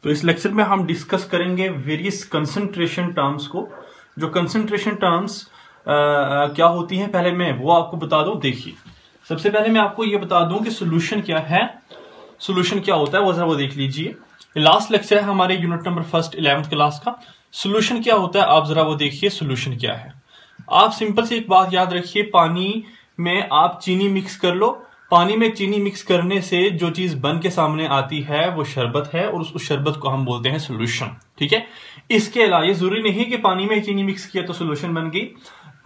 तो इस लेक्चर में हम डिस्कस करेंगे वेरियस कंसंट्रेशन टर्म्स को। जो कंसंट्रेशन टर्म्स क्या होती हैं पहले मैं वो आपको बता दूं। देखिए, सबसे पहले मैं आपको ये बता दूं कि सोल्यूशन क्या है, सोल्यूशन क्या होता है वो जरा वो देख लीजिए। लास्ट लेक्चर है हमारे unit number first 11th class का। सोल्यूशन क्या होता है आप जरा वो देखिए। सोल्यूशन क्या है, आप सिंपल से एक बात याद रखिए, पानी में आप चीनी मिक्स कर लो, पानी में चीनी मिक्स करने से जो चीज बन के सामने आती है वो शरबत है और उस शरबत को हम बोलते हैं सोल्यूशन। ठीक है, इसके अलावा ये जरूरी नहीं कि पानी में चीनी मिक्स किया तो सोल्यूशन बन गई।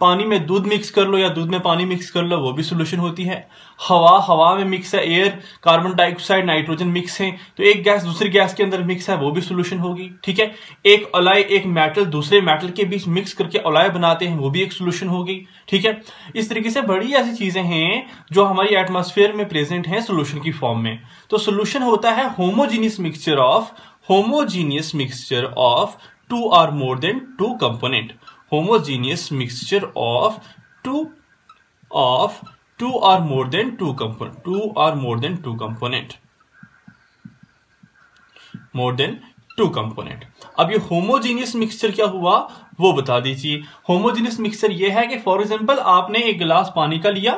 पानी में दूध मिक्स कर लो या दूध में पानी मिक्स कर लो वो भी सोल्यूशन होती है। हवा में मिक्स है, air, carbon dioxide, nitrogen mix है तो एक गैस दूसरी गैस के अंदर मिक्स है वो भी सोल्यूशन होगी। ठीक है, एक अलाय एक मेटल दूसरे मेटल के बीच मिक्स करके अलाय बनाते हैं वो भी एक सोल्यूशन होगी। ठीक है, इस तरीके से बड़ी ऐसी चीजें हैं जो हमारी एटमॉस्फेयर में प्रेजेंट हैं सोल्यूशन की फॉर्म में। तो सोल्यूशन होता है होमोजीनियस मिक्सचर ऑफ टू और more than two component. homogeneous mixture of two or more than two component, more than two component। अब ये होमोजीनियस मिक्सचर क्या हुआ वो बता दीजिए। होमोजीनियस मिक्सचर ये है कि फॉर एग्जांपल आपने एक गिलास पानी का लिया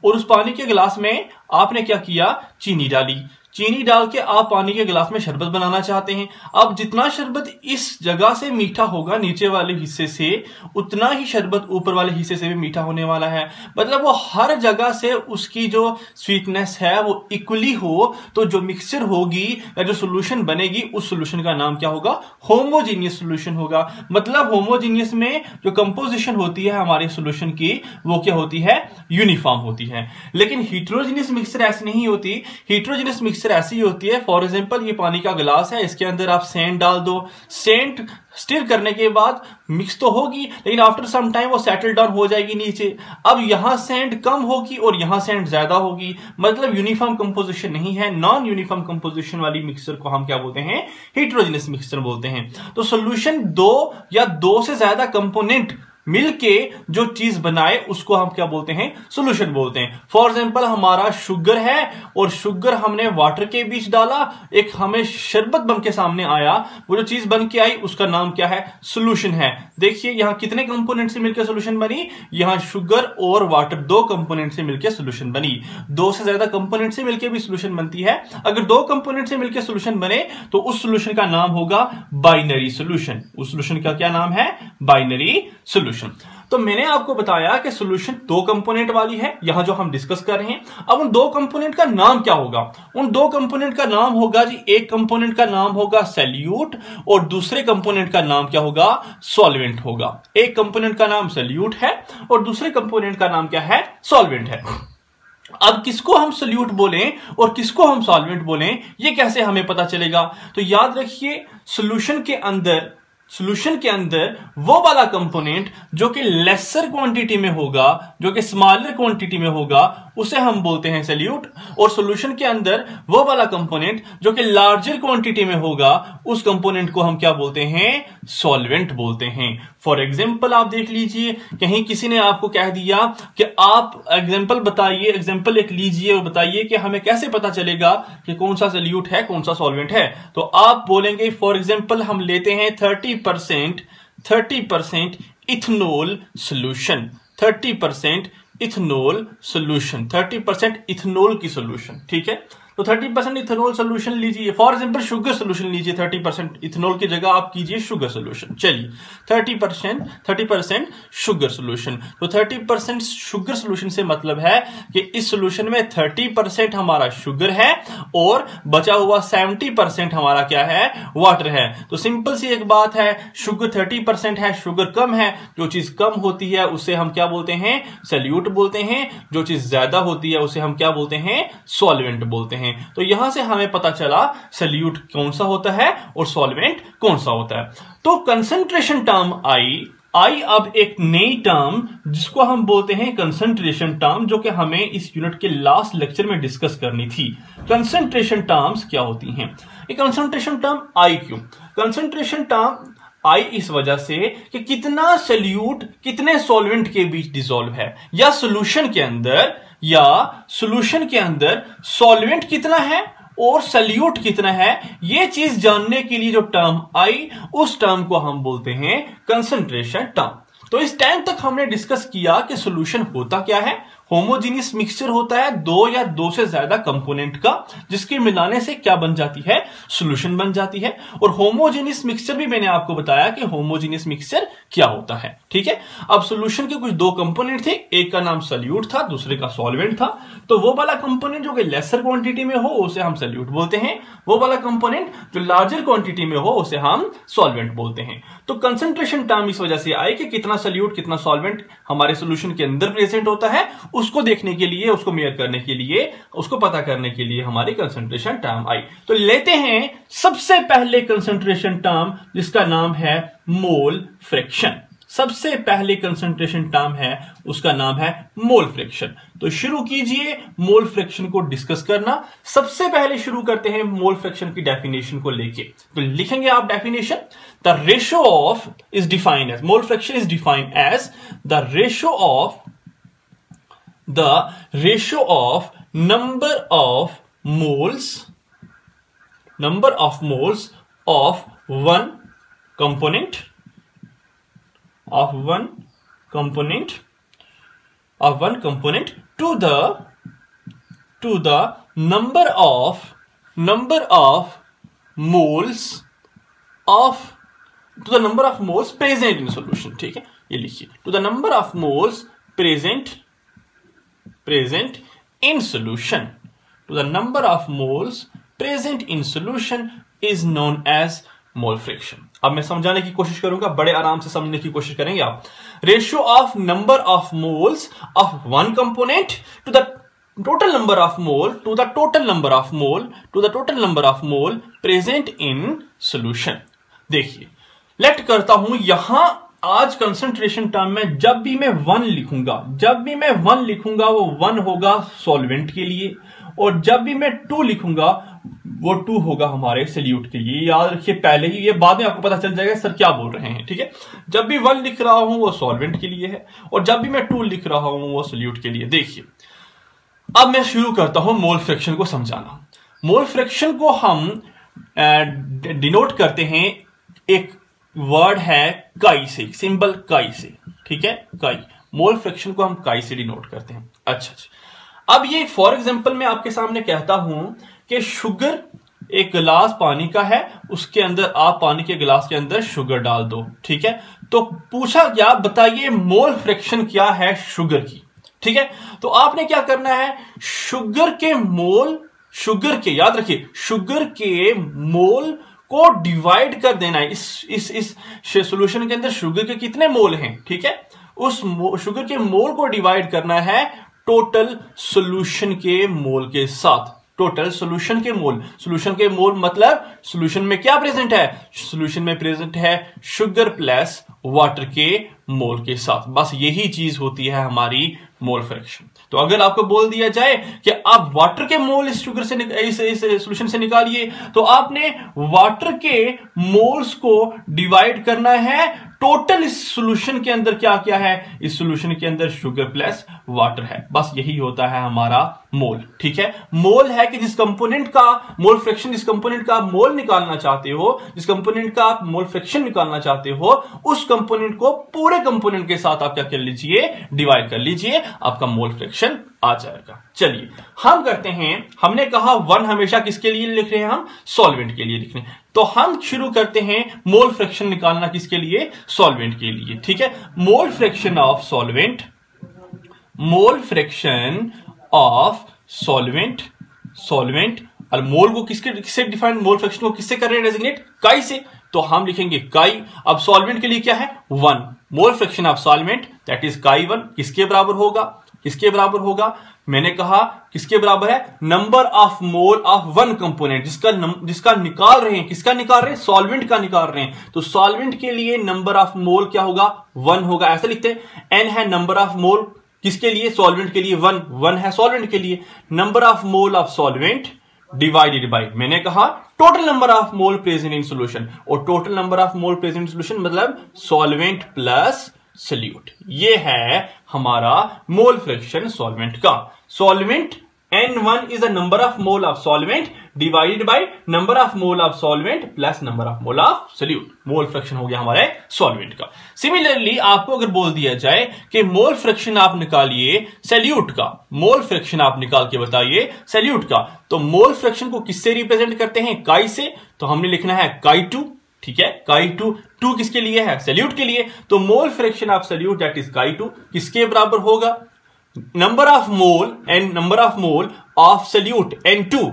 और उस पानी के गिलास में आपने क्या किया, चीनी डाली। चीनी डाल के आप पानी के गिलास में शरबत बनाना चाहते हैं। अब जितना शरबत इस जगह से मीठा होगा नीचे वाले हिस्से से, उतना ही शरबत ऊपर वाले हिस्से से भी मीठा होने वाला है। मतलब वो हर जगह से उसकी जो स्वीटनेस है वो इक्वली हो, तो जो मिक्सचर होगी या जो सोल्यूशन बनेगी उस सोल्यूशन का नाम क्या होगा, होमोजीनियस सोल्यूशन होगा। मतलब होमोजीनियस में जो कंपोजिशन होती है हमारे सोल्यूशन की वो क्या होती है, यूनिफॉर्म होती है। लेकिन हीट्रोजीनियस मिक्सचर ऐसी नहीं होती। हीट्रोजीनियस मिक्सचर ऐसी होती है, फॉर एग्जांपल ये पानी का गिलास है, इसके अंदर आप सेंट डाल दो, सेंट स्टिर करने के बाद मिक्स तो होगी लेकिन आफ्टर सम टाइम वो सेटल डाउन हो जाएगी नीचे। अब यहां सेंट कम होगी और यहां सेंट ज्यादा होगी, मतलब यूनिफॉर्म कंपोजिशन नहीं है। नॉन यूनिफॉर्म कंपोजिशन वाली मिक्सचर को हम क्या बोलते हैं, हेटेरोजेनस मिक्सचर बोलते हैं। तो सॉल्यूशन दो या दो से ज्यादा कंपोनेंट मिलके जो चीज बनाए उसको हम क्या बोलते हैं, सोल्यूशन बोलते हैं। फॉर एग्जांपल हमारा शुगर है और शुगर हमने वाटर के बीच डाला, एक हमें शरबत बन के सामने आया, वो जो चीज बन के आई उसका नाम क्या है, सोल्यूशन है। देखिए यहां कितने कंपोनेंट से मिलकर सोल्यूशन बनी, यहां शुगर और वाटर दो कंपोनेंट से मिलकर सोल्यूशन बनी। दो से ज्यादा कंपोनेंट से मिलकर भी सोल्यूशन बनती है। अगर दो कंपोनेंट से मिलकर सोल्यूशन बने तो उस सोल्यूशन का नाम होगा बाइनरी सोल्यूशन। उस सोल्यूशन का क्या नाम है, बाइनरी सोल्यूशन। तो मैंने आपको बताया कि सॉल्यूशन दो कंपोनेंट वाली है, यहां जो हम डिस्कस कर रहे हैं। अब उन दो कंपोनेंट का नाम क्या होगा, उन दो कंपोनेंट का नाम होगा जी, एक कंपोनेंट का नाम होगा सॉल्यूट और दूसरे कंपोनेंट का नाम क्या होगा, सॉल्वेंट होगा। एक कंपोनेंट का नाम सॉल्यूट है और दूसरे कंपोनेंट का नाम क्या है, सॉल्वेंट है। अब किसको हम सॉल्यूट बोलें और किसको हम सॉल्वेंट बोलें ये कैसे हमें पता चलेगा। तो याद रखिए, सॉल्यूशन के अंदर वो वाला कंपोनेंट जो कि लेसर क्वांटिटी में होगा, जो कि स्मॉलर क्वांटिटी में होगा, उसे हम बोलते हैं सॉल्यूट। और सॉल्यूशन के अंदर वो वाला कंपोनेंट जो कि लार्जर क्वांटिटी में होगा, उस कंपोनेंट को हम क्या बोलते हैं, सॉल्वेंट बोलते हैं। फॉर एग्जांपल आप देख लीजिए, कहीं किसी ने आपको कह दिया कि आप एग्जांपल बताइए, एग्जांपल एक लीजिए और बताइए कि हमें कैसे पता चलेगा कि कौन सा सॉल्यूट है कौन सा सॉल्वेंट है। तो आप बोलेंगे फॉर एग्जांपल हम लेते हैं 30% ethanol solution, 30% ethanol solution, 30% ethanol की सॉल्यूशन। ठीक है, तो 30% इथेनॉल सॉल्यूशन लीजिए। फॉर एग्जांपल शुगर सॉल्यूशन लीजिए, 30% इथेनॉल की जगह आप कीजिए शुगर सॉल्यूशन। चलिए 30% शुगर सॉल्यूशन। तो 30% शुगर सॉल्यूशन से मतलब है कि इस सॉल्यूशन में 30% हमारा शुगर है और बचा हुआ 70% हमारा क्या है, वाटर है। तो सिंपल सी एक बात है, शुगर 30% है, शुगर कम है, जो चीज कम होती है उसे हम क्या बोलते हैं, सॉल्यूट बोलते हैं। जो चीज ज्यादा होती है उसे हम क्या बोलते हैं, सॉल्वेंट बोलते हैं। तो यहां से हमें पता चला सॉल्यूट कौन सा होता है और सॉल्वेंट कौन सा होता है। तो कंसंट्रेशन टर्म आई अब एक नई टर्म जिसको हम बोलते हैं कंसंट्रेशन टर्म, जो कि हमें इस यूनिट के लास्ट लेक्चर में डिस्कस करनी थी। कंसंट्रेशन टर्म्स क्या होती हैं, ये कंसंट्रेशन टर्म आई क्यों, कंसंट्रेशन टर्म आई इस वजह से कि कितना सॉल्यूट कितने सॉल्वेंट के बीच डिसॉल्व है, या सॉल्यूशन के अंदर सॉल्वेंट कितना है और सल्यूट कितना है, ये चीज जानने के लिए जो टर्म आई, उस टर्म को हम बोलते हैं कंसंट्रेशन टर्म। तो इस टाइम तक हमने डिस्कस किया कि सॉल्यूशन होता क्या है। होमोजीनियस मिक्सचर होता है दो या दो से ज्यादा कंपोनेंट का, जिसके मिलाने से क्या बन जाती है, सॉल्यूशन बन जाती है। और होमोजीनियस मिक्सचर भी मैंने आपको बताया कि होमोजीनियस मिक्सचर क्या होता है, ठीक है। अब सॉल्यूशन के कुछ दो कंपोनेंट थे, एक का नाम सॉल्यूट था, दूसरे का सॉल्वेंट था। तो वो वाला कंपोनेंट जो कि लेसर क्वांटिटी में हो उसे हम सॉल्यूट बोलते हैं, वो वाला कंपोनेंट जो लार्जर क्वांटिटी में हो उसे हम सॉल्वेंट बोलते हैं। तो कंसंट्रेशन टर्म इस वजह से आए कि कितना सॉल्यूट कितना सॉल्वेंट हमारे सॉल्यूशन के अंदर प्रेजेंट होता है, उसको देखने के लिए, उसको मेजर करने के लिए, उसको पता करने के लिए हमारी कंसंट्रेशन टर्म आई। तो लेते हैं सबसे पहले कंसंट्रेशन टर्म जिसका नाम है मोल फ्रैक्शन। सबसे पहले कंसंट्रेशन टर्म है उसका नाम है मोल फ्रैक्शन। तो शुरू कीजिए मोल फ्रैक्शन को डिस्कस करना। सबसे पहले शुरू करते हैं मोल फ्रैक्शन की डेफिनेशन को लेके। तो लिखेंगे आप definition, the ratio of is defined as, mole fraction is defined as the ratio of number of moles of one component to the number of moles present in solution। ठीक है, ये लिखिए, to the number of moles present in solution, to the number of moles present in solution is known as mole fraction। अब मैं समझाने की कोशिश करूंगा, बड़े आराम से समझने की कोशिश करेंगे आप। Ratio of number of moles of one component to the total number of mole to the total number of mole present in solution. देखिए, लेट करता हूं यहां आज कंसंट्रेशन टर्म में जब भी मैं वन लिखूंगा वो वन होगा सॉल्वेंट के लिए, और जब भी मैं टू लिखूंगा वो टू होगा हमारे सॉल्यूट के लिए। याद रखिए पहले ही, ये बाद में आपको पता चल जाएगा सर क्या बोल रहे हैं, ठीक है। जब भी वन लिख रहा हूं वो सॉल्वेंट के लिए है, और जब भी मैं टू लिख रहा हूं वो सॉल्यूट के लिए। देखिए, अब मैं शुरू करता हूं मोल फ्रैक्शन को समझाना। मोल फ्रैक्शन को हम डिनोट करते हैं, एक वर्ड है काई से, सिंबल काई से, ठीक है, काई। मोल फ्रैक्शन को हम काई से डिनोट करते हैं। अच्छा, अब ये फॉर एग्जांपल मैं आपके सामने कहता हूं कि शुगर एक गिलास पानी का है, उसके अंदर आप पानी के गिलास के अंदर शुगर डाल दो, ठीक है। तो पूछा क्या, बताइए मोल फ्रैक्शन क्या है शुगर की, ठीक है। तो आपने क्या करना है, शुगर के याद रखिए, शुगर के मोल को डिवाइड कर देना है। इस सॉल्यूशन के अंदर शुगर के कितने मोल हैं, ठीक है, उस शुगर के मोल को डिवाइड करना है टोटल सॉल्यूशन के मोल के साथ। टोटल सॉल्यूशन के मोल मतलब सॉल्यूशन में क्या प्रेजेंट है, सॉल्यूशन में प्रेजेंट है शुगर प्लस वाटर के मोल के साथ। बस यही चीज होती है हमारी मोल फ्रैक्शन। तो अगर आपको बोल दिया जाए कि आप वाटर के मोल इस शुगर से इस सॉल्यूशन से निकालिए, तो आपने वाटर के मोल्स को डिवाइड करना है टोटल इस सॉल्यूशन के अंदर क्या क्या है, इस सॉल्यूशन के अंदर शुगर प्लस वाटर है। बस यही होता है हमारा मोल, ठीक है। मोल है कि जिस कंपोनेंट का मोल फ्रैक्शन, जिस कंपोनेंट का मोल निकालना चाहते हो, जिस कंपोनेंट का आप मोल फ्रैक्शन निकालना चाहते हो, उस कंपोनेंट को पूरे कंपोनेंट के साथ आप क्या कर लीजिए, डिवाइड कर लीजिए, आपका मोल फ्रैक्शन आ जाएगा। चलिए हम करते हैं, हमने कहा वन हमेशा किसके लिए लिख रहे हैं, हम सॉल्वेंट के लिए लिख रहे हैं। तो हम शुरू करते हैं मोल फ्रैक्शन निकालना किसके लिए, सॉल्वेंट के लिए, ठीक है। मोल फ्रैक्शन ऑफ सॉल्वेंट और मोल को किससे डिफाइन, मोल फ्रैक्शन को किससे कर रहे हैं डेजिग्नेट, काई से। तो हम लिखेंगे काई। अब सॉल्वेंट के लिए क्या है, one. Mole fraction of solvent that is काई वन किसके बराबर होगा, मैंने कहा किसके बराबर है, number of mole of one component, जिसका निकाल रहे हैं, किसका निकाल रहे हैं, सॉल्वेंट का निकाल रहे हैं। तो सॉल्वेंट के लिए नंबर ऑफ मोल क्या होगा, वन होगा। ऐसे लिखते हैं, एन है नंबर ऑफ मोल किसके लिए, सॉल्वेंट के लिए, वन है सॉल्वेंट के लिए। Number of mole of solvent divided by, मैंने कहा total number of mole present in solution, और total number of mole present in solution मतलब सॉल्वेंट प्लस सॉल्यूट। ये है हमारा मोल फ्रैक्शन सॉल्वेंट का। Solvent N1 is the number of mole of solvent divided by number of mole of solvent plus number of mole of solute. Mole fraction हो गया हमारे solvent का। Similarly आपको अगर बोल दिया जाए कि मोल फ्रैक्शन आप निकालिए सैल्यूट का, मोल फ्रैक्शन आप निकाल के बताइए सैल्यूट का, तो मोल फ्रैक्शन को किससे रिप्रेजेंट करते हैं? काई से। तो हमने लिखना है काई 2, ठीक है, काई 2 किसके लिए है? सैल्यूट के लिए। तो मोल fraction of salute that is काई 2 किसके बराबर होगा? Number of mole and number of mole of salute N2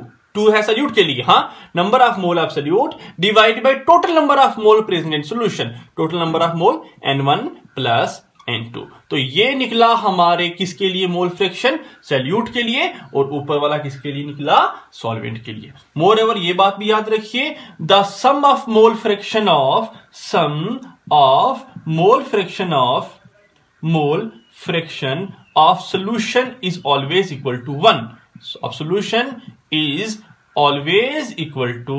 है सैल्यूट के लिए, हाँ, number of mole of salute divide by total number of mole present in solution, total number of mole N1 plus N2। तो ये निकला हमारे किसके लिए? मोल फ्रैक्शन सैल्यूट के लिए, और ऊपर वाला किसके लिए निकला? सॉल्वेंट के लिए। मोर एवर ये बात भी याद रखिए, the sum of mole fraction of mole fraction of solution is always equal to 1. So, of solution is always equal to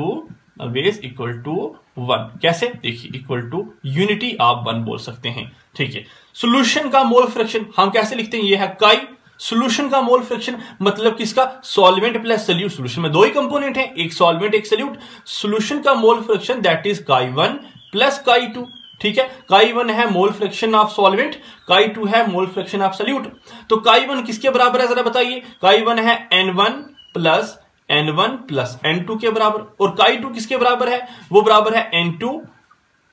1. कैसे? देखिए, इक्वल टू यूनिटी आप 1 बोल सकते हैं, ठीक है। सोल्यूशन का मोल फ्रैक्शन हम कैसे लिखते हैं? ये है काई। सोल्यूशन का मोल फ्रैक्शन मतलब किसका? Solvent plus solute. सोल्यूशन में 2 ही कंपोनेंट हैं, एक सॉल्वेंट एक सॉल्यूट। सोल्यूशन का मोल फ्रैक्शन दैट इज काई 1 प्लस काई 2, ठीक है। काई 1 है मोल फ्रैक्शन ऑफ सॉल्वेंट, काई 2 है मोल फ्रैक्शन ऑफ सॉल्यूट। तो काई 1 किसके बराबर है जरा बताइए? काई 1 है N1 प्लस N2 के बराबर, और काई 2 किसके बराबर है? वो बराबर है N2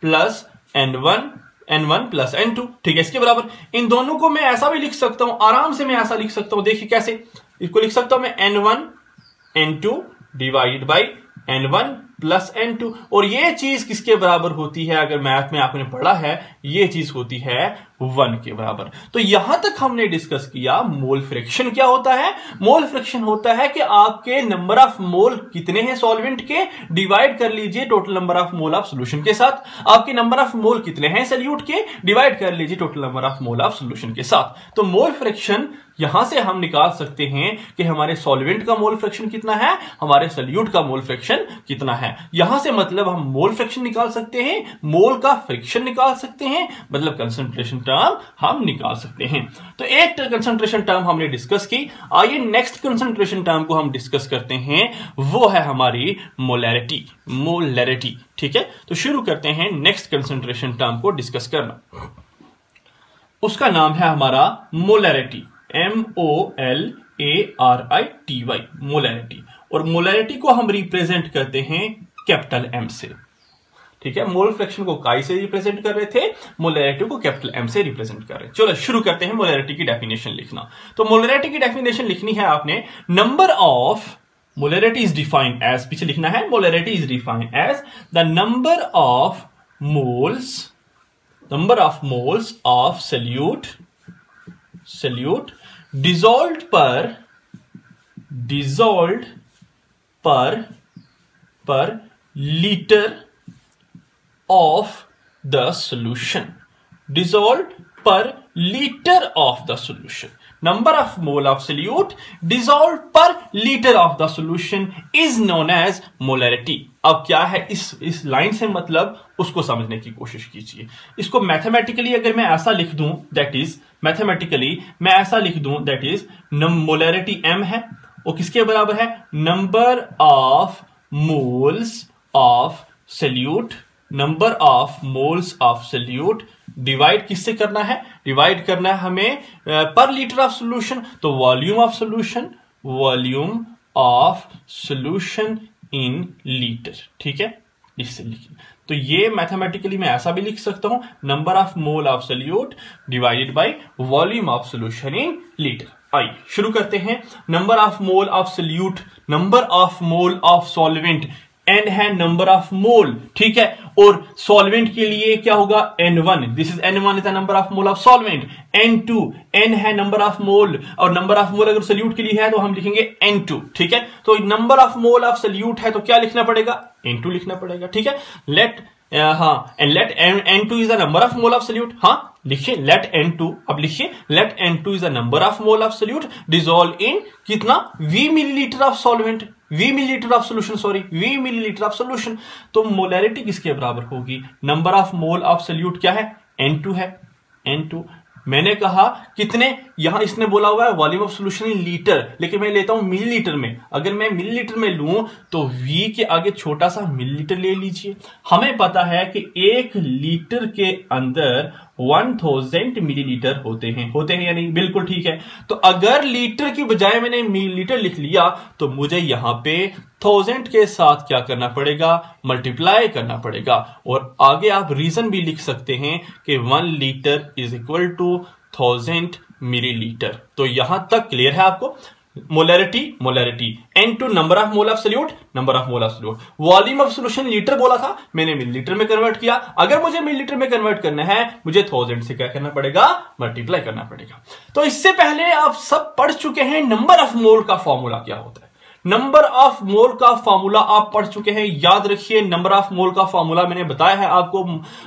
plus N1 plus N2, ठीक है, इसके बराबर। इन दोनों को मैं ऐसा भी लिख सकता हूं, आराम से मैं ऐसा लिख सकता हूं, देखिए कैसे इसको लिख सकता हूं मैं, N1 N2 divided by N1 plus N2, और ये चीज किसके बराबर होती है? अगर मैथ में आपने पढ़ा है, ये चीज होती है 1 के बराबर। तो यहां तक हमने डिस्कस किया मोल फ्रैक्शन क्या होता है। मोल फ्रैक्शन होता है कि आपके नंबर ऑफ मोल कितने हैं सॉल्वेंट के, डिवाइड कर लीजिए total number of mole of solution के साथ। आपके नंबर ऑफ मोल कितने हैं सॉल्यूट के, डिवाइड कर लीजिए total number of mole of solution के साथ। तो मोल फ्रैक्शन यहां से हम निकाल सकते हैं कि हमारे सॉल्वेंट का मोल फ्रैक्शन कितना है, हमारे सॉल्यूट का मोल फ्रैक्शन कितना है। यहां से मतलब हम मोल फ्रैक्शन निकाल सकते हैं, मोल का फ्रैक्शन निकाल सकते हैं, मतलब कंसंट्रेशन टर्म हम निकाल सकते हैं। तो एक कंसंट्रेशन टर्म हमने डिस्कस की। आइए नेक्स्ट कंसंट्रेशन टर्म को हम डिस्कस करते हैं, वो है हमारी मोलैरिटी, ठीक है। तो शुरू करते हैं नेक्स्ट कंसंट्रेशन टर्म को डिस्कस करना। उसका नाम है हमारा मोलैरिटी, MOLARITY, मोलैरिटी। और मोलैरिटी को हम रिप्रेजेंट करते हैं कैपिटल M से, ठीक है। मोल फ्रैक्शन को काई से रिप्रेजेंट कर रहे थे, मोलैरिटी को कैपिटल M से रिप्रेजेंट कर रहे हैं। चलो शुरू करते हैं मोलैरिटी की डेफिनेशन लिखना। तो मोलैरिटी की डेफिनेशन लिखनी है आपने, number of molarity is defined as, पीछे लिखना है, molarity is defined as the number of moles of solute dissolved per liter of the solution, dissolved per liter of the solution. Number of mole of solute dissolved per liter of the solution is known as molarity. अब क्या है इस line से मतलब, उसको समझने की कोशिश कीजिए। इसको मैथमेटिकली अगर मैं ऐसा लिख दूं, दैट इज मोलैरिटी M है, वो किसके बराबर है? Number of moles of solute divide किससे करना है? डिवाइड करना है हमें पर लीटर ऑफ सॉल्यूशन, तो volume of solution in litre, ठीक है, इससे लिखिए। तो ये मैथमेटिकली मैं ऐसा भी लिख सकता हूं, number of mole of solute divided by volume of solution in litre. आइए शुरू करते हैं। Number of mole of solute, number of mole of solvent, N है नंबर ऑफ मोल, ठीक है, और सॉल्वेंट के लिए क्या होगा? N1, this is N1 is the number of mole of solvent. N2, N है नंबर ऑफ मोल, और नंबर ऑफ मोल अगर सॉल्यूट के लिए है तो हम लिखेंगे N2, ठीक है। तो number of mole of solute है तो क्या लिखना पड़ेगा? N2 लिखना पड़ेगा, ठीक है। Let N2 is the number of mole of solute, हाँ लिखिए लेट N2, अब लिखिए let N2 is the number of mole of solute dissolve in कितना? V millilitre of solvent, V millilitre of solution. तो मोलैरिटी किसके बराबर होगी? Number of mole of solute क्या है? N2 है, N2 मैंने कहा कितने, यहां इसने बोला हुआ है volume of solution in litre, लेकिन मैं लेता हूं मिलीलीटर में। अगर मैं मिलीलीटर में लूं तो V के आगे छोटा सा मिलीलीटर ले लीजिए। हमें पता है कि 1 लीटर के अंदर 1000 मिलीलीटर होते हैं या नहीं? बिल्कुल ठीक है। तो अगर लीटर की बजाय मैंने मिलीलीटर लिख लिया तो मुझे यहां पे 1000 के साथ क्या करना पड़ेगा, मल्टीप्लाई करना पड़ेगा। और आगे आप रीजन भी लिख सकते हैं कि 1 litre is equal to 1000 millilitre. तो यहां तक क्लियर है आपको? Molarity N2 number of mole of solute, volume of solution litre बोला था, मैंने मिलीलीटर में कन्वर्ट किया। अगर मुझे मिलीलीटर में कन्वर्ट करना है, मुझे 1000 से क्या करना पड़ेगा, मल्टीप्लाई करना पड़ेगा। तो इससे पहले आप सब पढ़ चुके हैं नंबर ऑफ मोल का फॉर्मूला क्या होता है। नंबर ऑफ मोल का फॉर्मूला आप पढ़ चुके हैं। याद रखिए, नंबर ऑफ मोल का फॉर्मूला मैंने बताया है आपको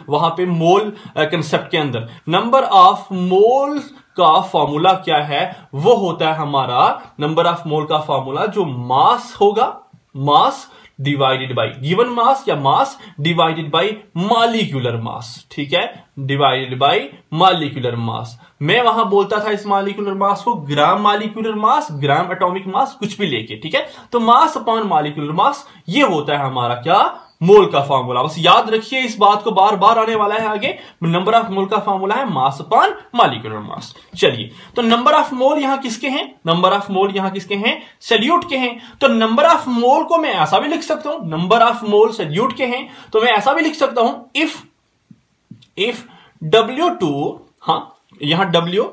वहां पे मोल कंसेप्ट के अंदर। नंबर ऑफ मोल का फॉर्मूला क्या है, वो होता है हमारा नंबर ऑफ मोल का फॉर्मूला जो मास होगा, mass divided by given mass या mass divided by molecular mass. ठीक है, डिवाइडेड बाय मॉलिक्यूलर मास। मैं वहां बोलता था इस मॉलिक्यूलर मास को gram molecular mass, gram atomic mass, कुछ भी लेके। ठीक है, तो मास अपॉन मॉलिक्यूलर मास ये होता है हमारा क्या, मोल का फॉर्मूला। बस याद रखिए इस बात को, बार बार आने वाला है आगे। नंबर ऑफ मोल का फॉर्मूला है मास अपॉन मॉलिक्यूलर मास। चलिए, तो नंबर ऑफ मोल यहां किसके हैं, नंबर ऑफ मोल यहां किसके हैं, सॉल्यूट के हैं। तो नंबर ऑफ मोल को मैं ऐसा भी लिख सकता हूं, नंबर ऑफ मोल सॉल्यूट के हैं तो मैं ऐसा भी लिख सकता हूं, इफ W2, हां यहां W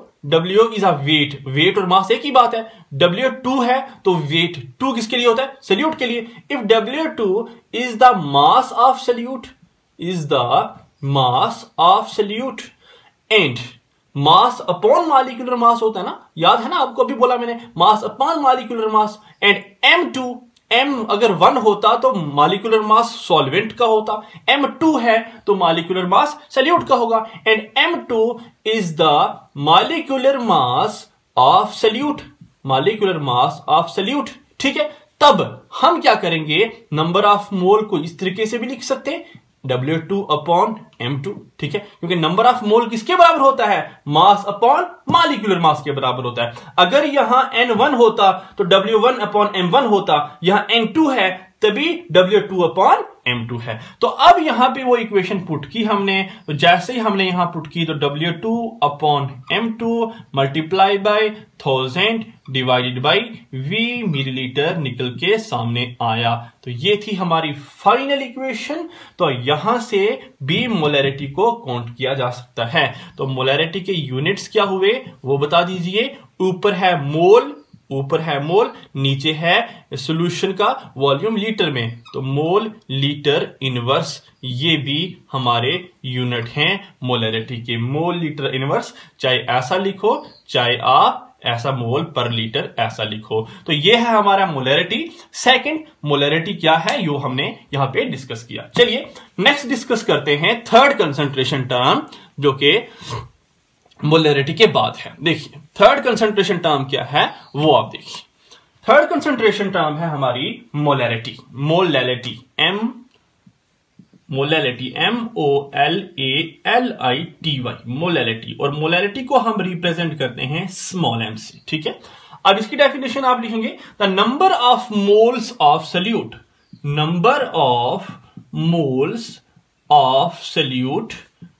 इज अ वेट और मास एक ही बात है। W2 है तो वेट 2 किसके लिए होता है, सॉल्यूट के लिए। If W2 is the mass of solute, and mass upon molecular mass होता है ना, याद है ना आपको, अभी बोला मैंने mass upon molecular mass. And M अगर 1 होता तो मॉलिक्यूलर मास सॉल्वेंट का होता, M2 है तो मॉलिक्यूलर मास सॉल्यूट का होगा। And M2 is the molecular mass of solute, ठीक है। तब हम क्या करेंगे, नंबर ऑफ मोल को इस तरीके से भी लिख सकते हैं, W2 अपॉन M2, ठीक है, क्योंकि नंबर ऑफ मोल किसके बराबर होता है, मास अपॉन मॉलिक्यूलर मास के बराबर होता है। अगर यहां N1 होता तो W1 अपॉन M1 होता, यहां N2 है तभी W2 अपॉन M2 है। तो अब यहां पे वो इक्वेशन पुट की हमने, तो जैसे ही हमने यहां पुट की तो W2 upon M2 multiply by 1000 divided by V millilitre निकल के सामने आया। तो ये थी हमारी फाइनल इक्वेशन। तो यहां से B मोलैरिटी को काउंट किया जा सकता है। तो मोलैरिटी के यूनिट्स क्या हुए वो बता दीजिए। ऊपर है मोल, नीचे है सॉल्यूशन का वॉल्यूम लीटर में, तो मोल लीटर इनवर्स ये भी हमारे यूनिट हैं मोलैरिटी के। मोल लीटर इनवर्स चाहे ऐसा लिखो चाहे आप ऐसा मोल पर लीटर ऐसा लिखो। तो ये है हमारा मोलैरिटी। सेकंड मोलैरिटी क्या है यो हमने यहां पे डिस्कस किया। चलिए नेक्स्ट डिस्कस करते हैं थर्ड कंसंट्रेशन टर्म जो कि मोलैरिटी के बाद है। देखिए थर्ड कंसंट्रेशन टर्म क्या है वो आप देखिए। थर्ड कंसंट्रेशन टर्म है हमारी मोलैरिटी। Molality MOLALITY molality. और मोलैलिटी को हम रिप्रेजेंट करते हैं स्मॉल m से, ठीक है। अब इसकी डेफिनेशन आप लिखेंगे the number of moles of solute, number of moles of solute,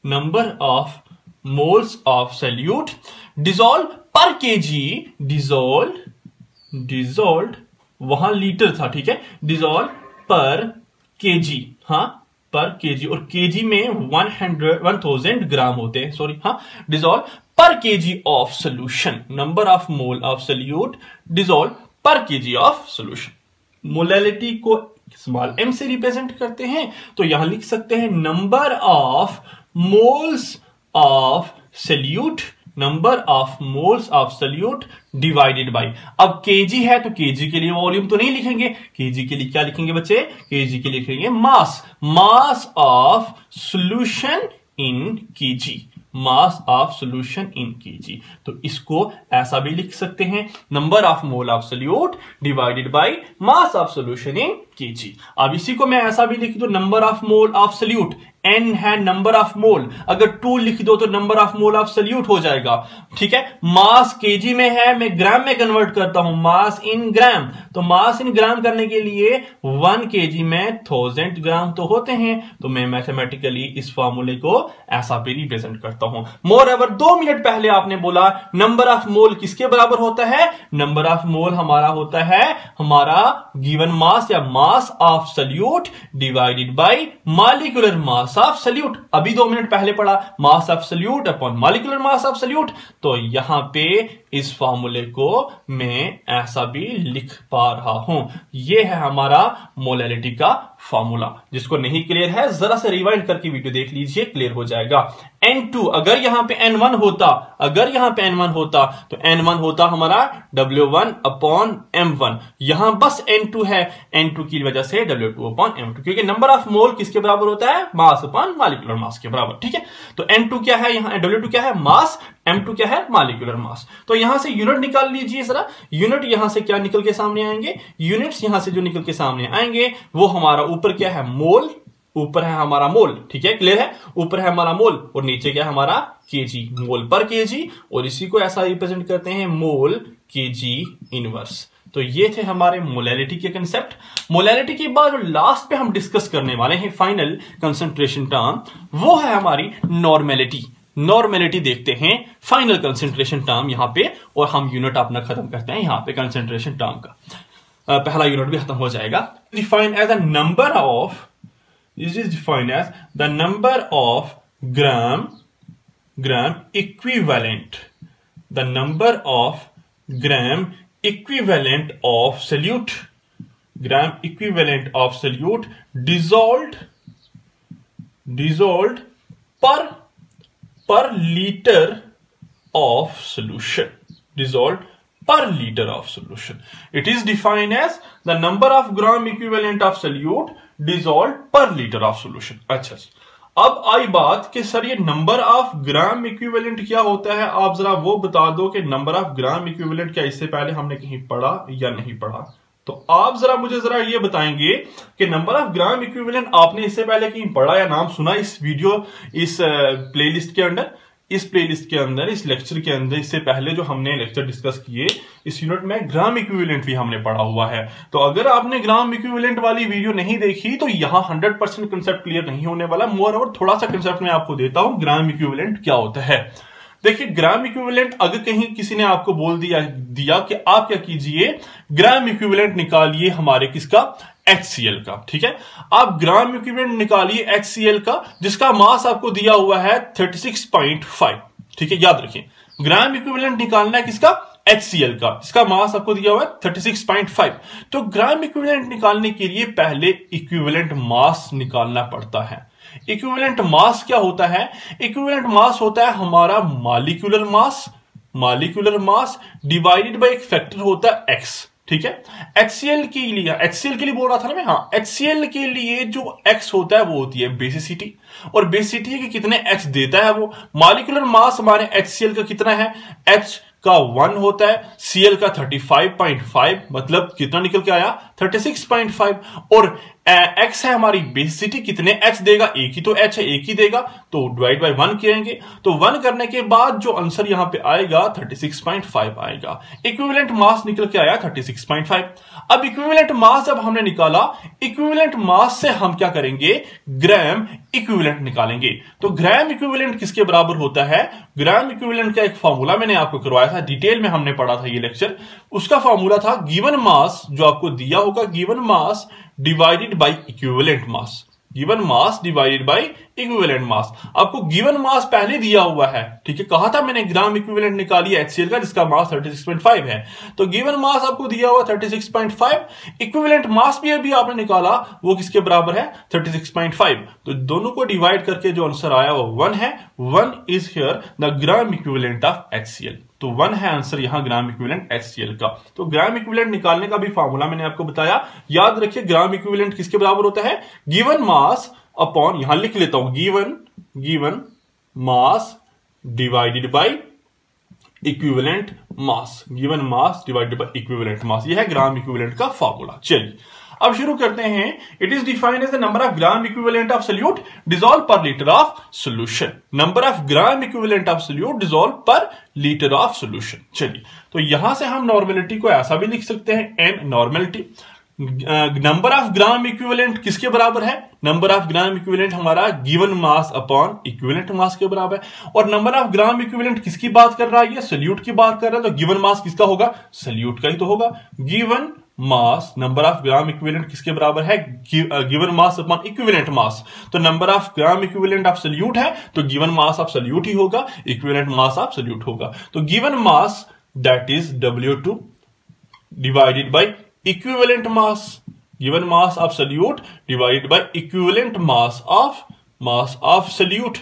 number of moles of solute dissolve पर केजी, डिसॉल्व वहां लीटर था, ठीक है, डिसॉल्व पर केजी, हाँ पर केजी, और केजी में 1000 ग्राम होते हैं, सॉरी, हाँ, डिसॉल्व पर KG of solution, number of mole of solute dissolve पर केजी ऑफ सॉल्यूशन। मोलैलिटी को स्मॉल m से रिप्रेजेंट करते हैं तो यहां लिख सकते हैं number of moles of solute, number of moles of solute divided by, अब केजी है तो केजी के लिए वॉल्यूम तो नहीं लिखेंगे, केजी के लिए क्या लिखेंगे बच्चे, केजी के लिए लिखेंगे mass of solution in KG, mass of solution in KG. तो इसको ऐसा भी लिख सकते हैं number of mole of solute divided by mass of solution in KG. अब इसी को मैं ऐसा भी लिख दूं number of mole of solute n है नंबर ऑफ मोल, अगर 2 लिख दो तो number of mole of solute हो जाएगा। ठीक है, मास केजी में है, मैं ग्राम में कन्वर्ट करता हूं, मास इन ग्राम। तो मास इन ग्राम करने के लिए 1 केजी में 1000 ग्राम तो होते हैं, तो मैं मैथमेटिकली इस फॉर्मूले को ऐसा भी रिप्रेजेंट करता हूं। मोर एवर 2 मिनट पहले आपने बोला नंबर ऑफ मोल किसके बराबर होता है? नंबर ऑफ मोल हमारा होता है हमारा गिवन मास या mass of solute divided by molecular mass of solute. अभी 2 मिनट पहले पढ़ा mass of solute upon molecular mass of solute. तो यहां पे इस फॉर्मूले को मैं ऐसा भी लिख पा रहा हूं। यह है हमारा मोलैलिटी का फॉर्मूला। जिसको नहीं क्लियर है जरा से रिवाइंड करके वीडियो देख लीजिए, क्लियर हो जाएगा। N2 अगर यहां पे N1 होता, अगर यहां पे N1 होता तो N1 होता हमारा W1 अपॉन M1। यहां बस N2 है, N2 की वजह से W2 अपॉन M2, क्योंकि नंबर ऑफ मोल किसके बराबर होता है? मास अपॉन मॉलिक्यूलर मास के बराबर। ठीक है, तो N2 क्या है, यहां W2 क्या है? मास। M2 क्या है? Molecular mass. तो यहां से यूनिट निकाल लीजिए जरा। यूनिट यहां से क्या निकल के सामने आएंगे? यूनिट्स यहां से जो निकल के सामने आएंगे वो हमारा ऊपर क्या है? मोल। ऊपर है हमारा मोल, ठीक है, क्लियर है? ऊपर है हमारा मोल और नीचे क्या है हमारा? केजी, मोल पर केजी। और इसी को ऐसा रिप्रेजेंट करते हैं मोल केजी इनवर्स। तो ये थे हमारे मोलैलिटी के कंसेप्ट। मोलैलिटी के बाद लास्ट पे हम डिस्कस करने वाले हैं फाइनल कंसंट्रेशन टर्म, वो है हमारी नॉर्मेलिटी। नॉर्मेलिटी देखते हैं फाइनल कंसंट्रेशन टर्म यहां पे, और हम यूनिट अपना खत्म करते हैं यहां पे कंसंट्रेशन टर्म का। पहला यूनिट भी खत्म हो जाएगा। Defined as a number of, this is defined as the number of gram equivalent, the number of gram equivalent of solute, gram equivalent of solute dissolved per liter of solution, dissolved per liter of solution. It is defined as the number of gram equivalent of solute dissolved per liter of solution. अच्छा, अब आई बात कि sir ये number of gram equivalent क्या होता है? आप जरा वो बता दो कि नंबर ऑफ ग्राम इक्विवेलेंट क्या इससे पहले हमने कहीं पढ़ा या नहीं पढ़ा? तो आप जरा मुझे जरा ये बताएंगे कि नंबर ऑफ ग्राम इक्विवेलेंट आपने इससे पहले कहीं पढ़ा या नाम सुना इस वीडियो, इस प्लेलिस्ट के अंदर, इस प्लेलिस्ट के अंदर, इस लेक्चर के अंदर? इससे पहले जो हमने लेक्चर डिस्कस किए इस यूनिट में ग्राम इक्विवेलेंट भी हमने पढ़ा हुआ है। तो अगर आपने ग्राम इक्विवेलेंट वाली वीडियो नहीं देखी तो यहां 100% कंसेप्ट क्लियर नहीं होने वाला। मोर ओवर थोड़ा सा कंसेप्ट मैं आपको देता हूं ग्राम इक्विवेलेंट क्या होता है। देखिए, ग्राम इक्विवेलेंट अगर कहीं किसी ने आपको बोल दिया कि आप क्या कीजिए, ग्राम इक्विवेलेंट निकालिए हमारे किसका? HCl का। ठीक है, आप ग्राम इक्विवेलेंट निकालिए HCl का, जिसका मास आपको दिया हुआ है 36.5। ठीक है, याद रखिए ग्राम इक्विवेलेंट निकालना है किसका? HCl का, इसका मास आपको दिया हुआ है 36.5। तो ग्राम इक्विवेलेंट निकालने के लिए पहले इक्विवेलेंट मास निकालना पड़ता है। इक्विवेलेंट मास क्या होता है? इक्विवेलेंट मास होता है हमारा molecular mass, molecular mass divided bye एक फैक्टर होता है x। ठीक है, HCl के लिए बोल रहा था ना मैं, हाँ, HCl के लिए जो x होता है वो होती है बेसिसिटी, और बेसिसिटी कि कितने h देता है वो। मॉलिक्यूलर मास हमारे HCl का कितना है? H का 1 होता है, Cl का 35.5, मतलब कितना निकल के आया? 36.5। और x है हमारी बेसिसिटी, कितने h देगा? एक ही तो h है, एक ही देगा, तो डिवाइड बाय 1 करेंगे। तो 1 करने के बाद जो आंसर यहां पे आएगा 36.5 आएगा। इक्विवेलेंट मास निकल के आया 36.5। अब इक्विवेलेंट मास जब हमने निकाला, इक्विवेलेंट मास से हम क्या करेंगे? ग्राम इक्विवेलेंट निकालेंगे। तो ग्राम इक्विवेलेंट किसके बराबर होता है? ग्राम इक्विवेलेंट का एक फॉर्मूला मैंने आपको करवाया था, डिटेल में हमने पढ़ा था ये लेक्चर। उसका फॉर्मूला था गिवन मास, जो आपको दिया होगा, given mass divided by equivalent mass, given mass divided by equivalent मास। आपको गिवन मास पहले दिया हुआ है, ठीक है, कहा था मैंने ग्राम इक्विवेलेंट निकाली HCl का, जिसका मास 36.5 है। तो गिवन मास आपको दिया हुआ 36.5, इक्विवेलेंट मास भी अभी आपने निकाला, वो किसके बराबर है? 36.5। तो दोनों को डिवाइड करके जो आंसर आया वो 1 है। 1 is here the gram equivalent of HCl। तो 1 है आंसर यहां ग्राम इक्विवेलेंट HCl का। तो ग्राम इक्विवेलेंट निकालने का भी फार्मूला मैंने आपको बताया, याद रखिए ग्राम इक्विवेलेंट किसके बराबर होता है? गिवन मास अपॉन, यहां लिख लेता हूं, given mass divided by equivalent mass, given mass divided by equivalent मास, यह है ग्राम इक्विवेलेंट का फॉर्मूला। चलिए अब शुरू करते हैं। It is defined as the number of gram equivalent of solute dissolve per litre of solution. Number of gram equivalent of solute dissolve per litre of solution. चलिए तो यहां से हम नॉर्मेलिटी को ऐसा भी लिख सकते हैं, N normality. Number of gram equivalent किसके बराबर है? नंबर ऑफ ग्राम इक्विवेलेंट हमारा given mass upon equivalent mass के बराबर है। और नंबर ऑफ ग्राम इक्विवेलेंट किसकी बात कर रहा है? ये सोल्यूट की बात कर रहा है, तो गिवन मास किसका होगा? सोल्यूट का ही तो होगा। Given mass, number of gram equivalent किसके बराबर है? Given mass upon equivalent mass. तो number of gram equivalent of solute है तो गिवन मास ऑफ सोल्यूट ही होगा, इक्विवेलेंट मास ऑफ सोल्यूट होगा। तो given mass that is W2 divided by equivalent mass, given mass of solute divided by equivalent mass of solute.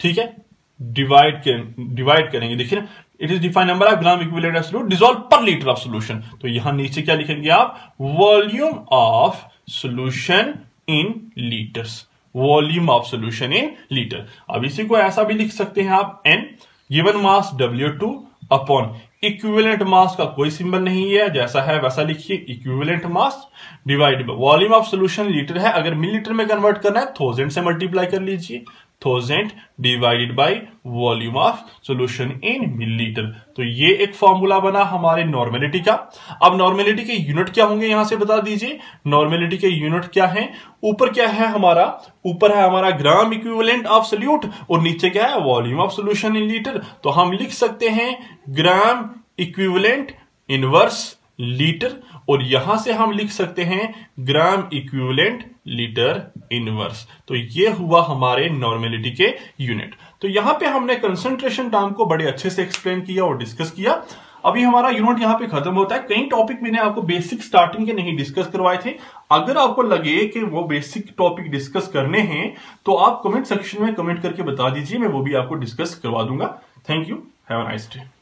ठीक है, divide करेंगे। देखिए ना, it is defined number of gram equivalent of solute dissolve per litre of solution. तो यहां नीचे क्या लिखेंगे आप? Volume of solution in litres, volume of solution in litre. अब इसी को ऐसा भी लिख सकते हैं आप, n given mass W2 upon equivalent मास का कोई सिंबल नहीं है, जैसा है वैसा लिखिए, equivalent mass divide by volume of solution litre है, अगर मिलीलीटर में कन्वर्ट करना है 1000 से मल्टीप्लाई कर लीजिए, 1000 divided by volume of solution in millilitre. तो ये एक फॉर्मूला बना हमारे नॉर्मेलिटी का। अब नॉर्मेलिटी के यूनिट क्या होंगे यहां से बता दीजिए। नॉर्मेलिटी के यूनिट क्या है? ऊपर क्या है हमारा? ऊपर है हमारा ग्राम इक्विवेलेंट ऑफ सोल्यूट और नीचे क्या है? Volume of solution in litre. तो हम लिख सकते हैं ग्राम इक्विवेलेंट इनवर्स लीटर, और यहां से हम लिख सकते हैं ग्राम इक्विवेलेंट लीटर इनवर्स। तो ये हुआ हमारे नॉर्मेलिटी के यूनिट। तो यहां पे हमने कंसंट्रेशन टर्म को बड़े अच्छे से एक्सप्लेन किया और डिस्कस किया। अभी हमारा यूनिट यहां पे खत्म होता है। कई टॉपिक मैंने आपको बेसिक स्टार्टिंग के नहीं डिस्कस करवाए थे। अगर आपको लगे कि वो बेसिक टॉपिक डिस्कस करने हैं तो आप कमेंट सेक्शन में कमेंट करके बता दीजिए, मैं वो भी आपको डिस्कस करवा दूंगा। Thank you, have a nice day.